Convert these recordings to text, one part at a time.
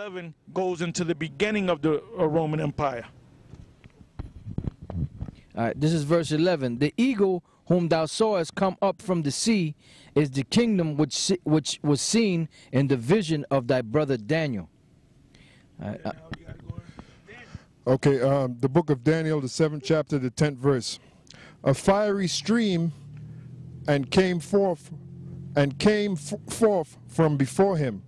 11 goes into the beginning of the Roman Empire. All right, this is verse 11. The eagle whom thou sawest come up from the sea is the kingdom which was seen in the vision of thy brother Daniel. Okay, the book of Daniel, the 7th chapter, the 10th verse. A fiery stream came forth from before him.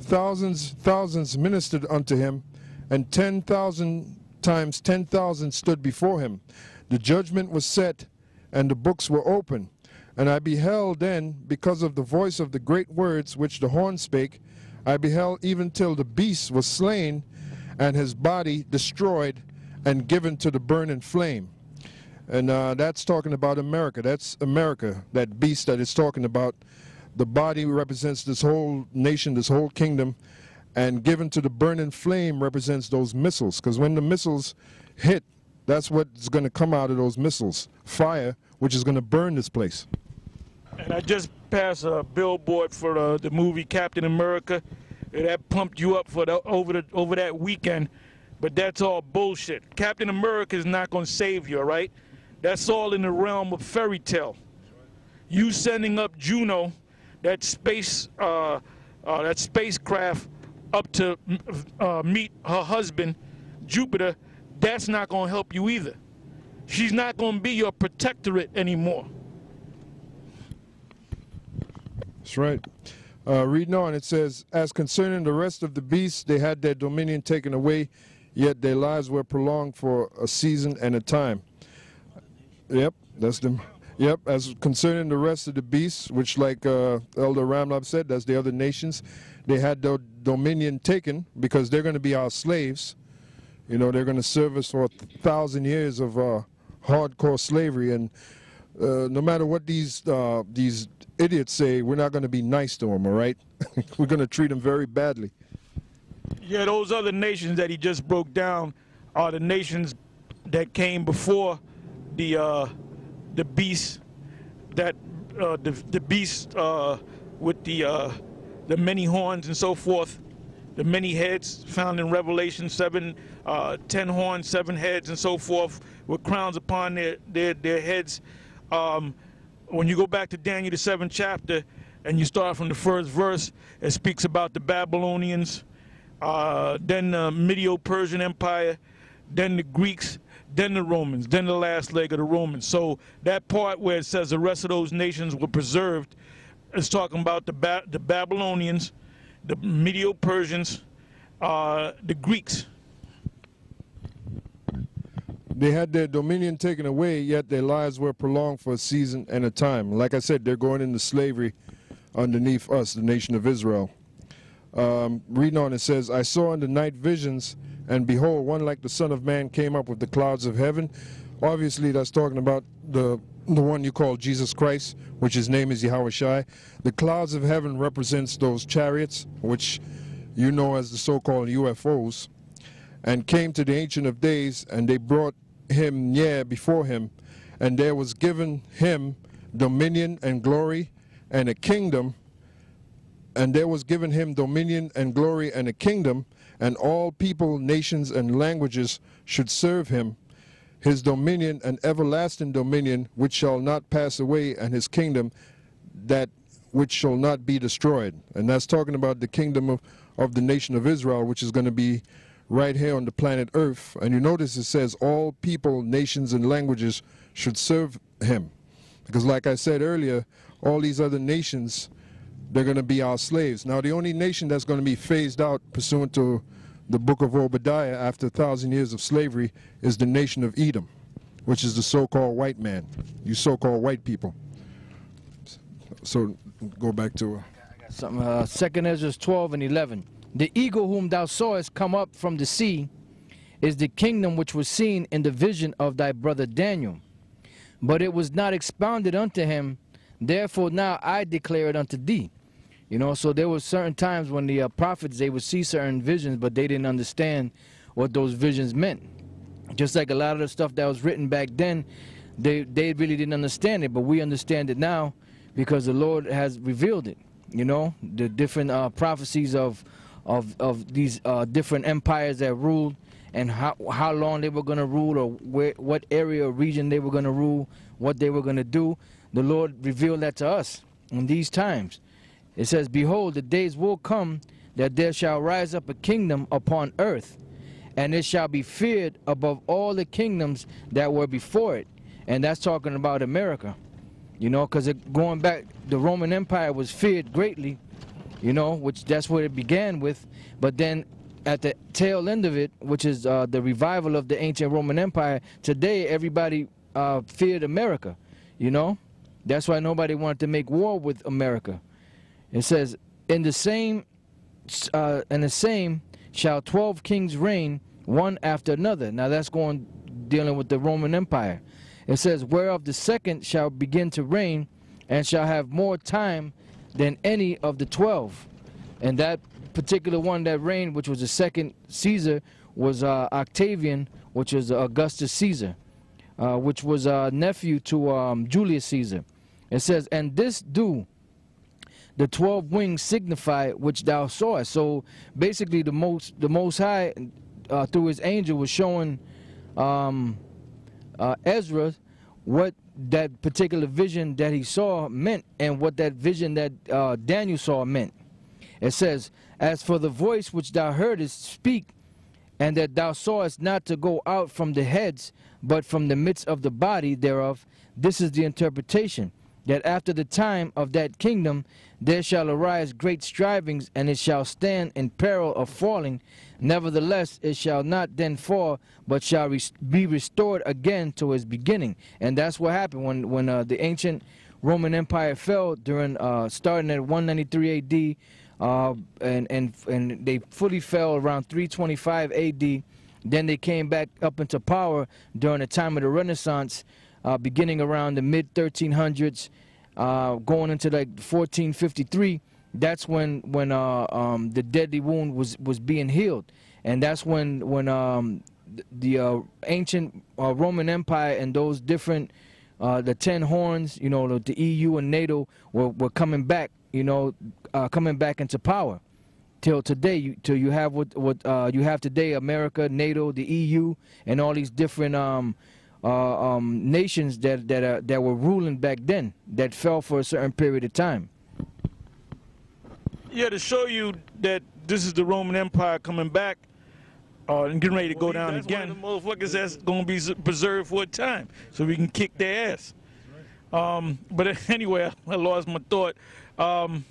Thousands ministered unto him, and 10,000 times 10,000 stood before him. The judgment was set, and the books were open. And I beheld then, because of the voice of the great words which the horn spake, I beheld even till the beast was slain, and his body destroyed and given to the burning flame. And that's talking about America. That's America, that beast that it's talking about. The body represents this whole nation, this whole kingdom, and given to the burning flame represents those missiles. Because when the missiles hit, that's what's going to come out of those missiles. Fire, which is going to burn this place. And I just passed a billboard for the movie Captain America. That pumped you up for over that weekend, but that's all bullshit. Captain America is not going to save you, all right? That's all in the realm of fairy tale. You sending up Juno, that spacecraft, up to meet her husband, Jupiter, that's not going to help you either. She's not going to be your protectorate anymore. That's right. Reading on, it says, as concerning the rest of the beasts, they had their dominion taken away, yet their lives were prolonged for a season and a time. Yep, that's them. Yep, as concerning the rest of the beasts, which like Elder Ramlab said, that's the other nations, they had their dominion taken because they're going to be our slaves. You know, they're going to serve us for 1,000 years of hardcore slavery, and no matter what these idiots say, we're not going to be nice to them, all right? We're going to treat them very badly. Yeah, those other nations that he just broke down are the nations that came before the beast, that the beast with the many horns and so forth, the many heads found in Revelation 7, 10 horns, 7 heads, and so forth, with crowns upon their heads. When you go back to Daniel, the 7th chapter, and you start from the 1st verse, it speaks about the Babylonians, then the Medo-Persian Empire, then the Greeks, then the Romans, then the last leg of the Romans. So that part where it says the rest of those nations were preserved is talking about the Babylonians, the Medo-Persians, the Greeks. They had their dominion taken away, yet their lives were prolonged for a season and a time. Like I said, they're going into slavery underneath us, the nation of Israel. Reading on, it says, I saw in the night visions, and behold, one like the Son of Man came up with the clouds of heaven. Obviously, that's talking about the one you call Jesus Christ, which his name is Yahushua. The clouds of heaven represents those chariots, which you know as the so-called UFOs, and came to the Ancient of Days, and they brought him near before him, and there was given him dominion and glory and a kingdom, and there was given him dominion and glory and a kingdom, and all people, nations, and languages should serve him. His dominion, an everlasting dominion, which shall not pass away, and his kingdom, that which shall not be destroyed. And that's talking about the kingdom of the nation of Israel, which is going to be right here on the planet Earth. And you notice it says all people, nations, and languages should serve him. Because like I said earlier, all these other nations, they're going to be our slaves. Now, the only nation that's going to be phased out pursuant to the book of Obadiah after 1,000 years of slavery is the nation of Edom, which is the so-called white man, you so-called white people. So go back to... I got something. 2nd Ezra 12 and 11. The eagle whom thou sawest come up from the sea is the kingdom which was seen in the vision of thy brother Daniel. But it was not expounded unto him, therefore now I declare it unto thee. You know, so there were certain times when the prophets, they would see certain visions, but they didn't understand what those visions meant. Just like a lot of the stuff that was written back then, they really didn't understand it, but we understand it now because the Lord has revealed it. You know, the different prophecies of of these different empires that ruled, and how long they were going to rule, or what area or region they were going to rule, what they were going to do. The Lord revealed that to us in these times. It says, behold, the days will come that there shall rise up a kingdom upon earth, and it shall be feared above all the kingdoms that were before it. And that's talking about America, you know, because going back, the Roman Empire was feared greatly, you know, which that's what it began with. But then at the tail end of it, which is the revival of the ancient Roman Empire, today everybody feared America, you know. That's why nobody wanted to make war with America. It says, in the same shall 12 kings reign, one after another. Now that's dealing with the Roman Empire. It says, whereof the second shall begin to reign, and shall have more time than any of the 12. And that particular one that reigned, which was the second Caesar, was Octavian, which was Augustus Caesar, which was nephew to Julius Caesar. It says, and this do the 12 wings signify which thou sawest. So basically the Most High through his angel was showing Ezra what that particular vision that he saw meant, and what that vision that Daniel saw meant. It says, as for the voice which thou heardest speak, and that thou sawest not to go out from the heads, but from the midst of the body thereof, this is the interpretation, that after the time of that kingdom there shall arise great strivings, and it shall stand in peril of falling. Nevertheless, it shall not then fall, but shall be restored again to its beginning. And that's what happened when the ancient Roman Empire fell during starting at 193 AD, and they fully fell around 325 AD. Then they came back up into power during the time of the Renaissance, beginning around the mid 1300s, going into like 1453. That's when the deadly wound was being healed, and that's when the ancient Roman Empire and those different the 10 horns, you know, the EU and NATO were coming back, you know, coming back into power. Till today, till you have what you have today: America, NATO, the EU, and all these different nations that were ruling back then, that fell for a certain period of time. Yeah, to show you that this is the Roman Empire coming back and getting ready to go down again. One of the motherfuckers that's going to be preserved for a time, so we can kick their ass. But anyway, I lost my thought. What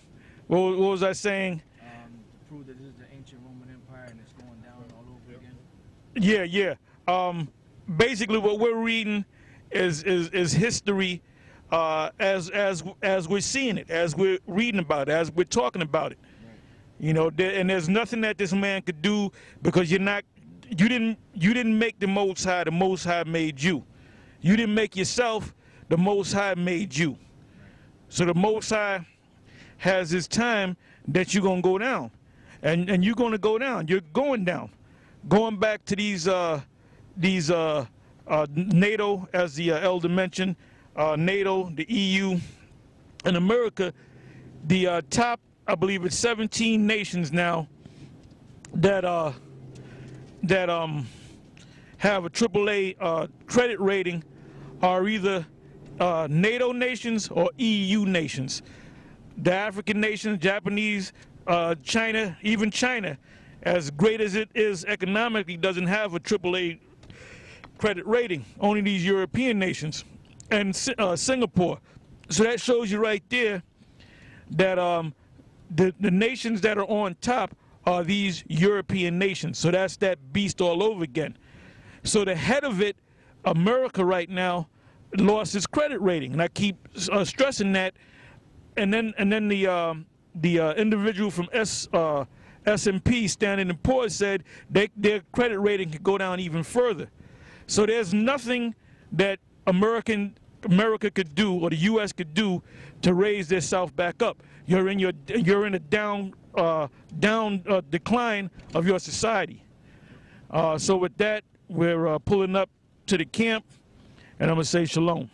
was I saying? To prove that this is the ancient Roman Empire and it's going down all over again. Yeah. Basically, what we're reading is history. As we're seeing it, as we're reading about it, as we're talking about it, right. You know, and there's nothing that this man could do, because you didn't make the Most High. The Most High made you. You didn't make yourself. The Most High made you. Right. So the Most High has his time that you're gonna go down, and you're gonna go down. You're going down, going back to these NATO, as the elder mentioned. NATO, the EU, and America, the top, I believe it's 17 nations now that have a AAA credit rating are either NATO nations or EU nations. The African nations, Japanese, China, even China, as great as it is economically, doesn't have a AAA credit rating. Only these European nations. And Singapore. So that shows you right there that the nations that are on top are these European nations. So that's that beast all over again. So the head of it, America right now, lost its credit rating, and I keep stressing that. And then the individual from S&P, Standard & Poor's, said their credit rating could go down even further. So there's nothing that America could do, or the U.S. could do, to raise their self back up. You're in a down decline of your society. So with that, we're pulling up to the camp, and I'm gonna say shalom.